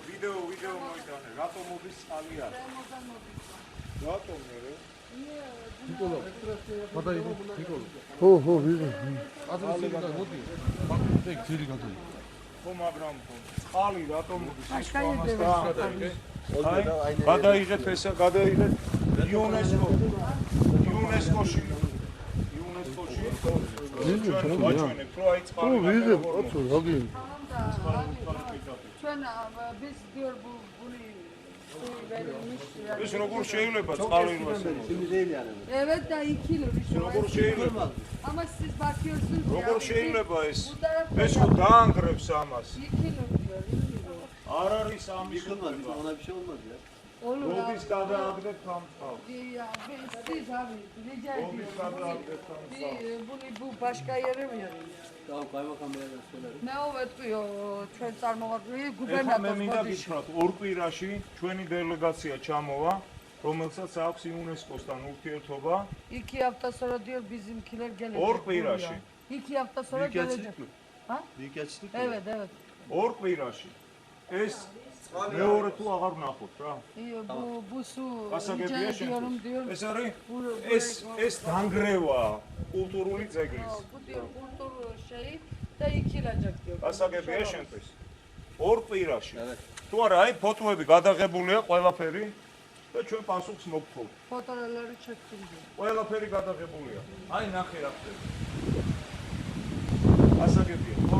ვიდეო მოიტანე, რატომ მოდის წყალი არ? რატომ მე? ნიკოლო. გადაიღო ნიკოლო. ხო, ვიღე. ადრესი მოდი. მაგ ძირი გადაიღო. ხო, მაგრამ წყალი რატომ მოდის? აი, გადაიღეთ ესა, გადაიღეთ იუნესკოში. ვაჩვენებ, რომ აი წყალი ვიღე, აცო, რაგი. ჩვენ biz diyor bu bunu verilmiş. ეს როგორ შეიძლება წყალი რვასემოს? Evet da 2 kilo. როგორ შეიძლება? Ama siz bakıyorsunuz ya. როგორ შეიძლება ეს? ეს ხო დაანგრევს ამას. 2 kilo diyor. 2 kilo. არ არის ამის Olur. როდის გადააგდეთ ამ წყალს? Ya siz abi rica როდის ediyorum. გადააგდეთ ამ წყალს? Bunu bu başka yere mi verin? Tamam kaymakamlara söylerim. მეოვეთყვიო ჩვენ წარმოვაგვიე ეხლა მე გუბერნატორს მინდა გოდიში. გითხრათ, ორ კვირაში ჩვენი დელეგაცია ჩამოვა, რომელსაც აქვს იუნესკოსთან ურთიერთობა. 2 hafta sonra diyor bizimkiler gelecek. ორ კვირაში. 2 hafta sonra gelecek. Ha? Evet evet. ორ კვირაში. ეს მეორე თუ აღარ ვნახოთ რა. Bu su გასაგებია rica ediyorum diyor. ეს არის ეს დანგრევა კულტურული ძეგლის. Bu diyor kultur şeyi de yıkılacak diyor. გასაგებია შენთვის. ორ კვირაში. თუ არა, აი ფოტოები გადაღებულია ყველაფერი და ჩვენ პასუხს მოგთხოვთ. Fotoğrafları çektim diyor. ყველაფერი გადაღებულია. აი ნახე რა ხდება. გასაგებია, ხო?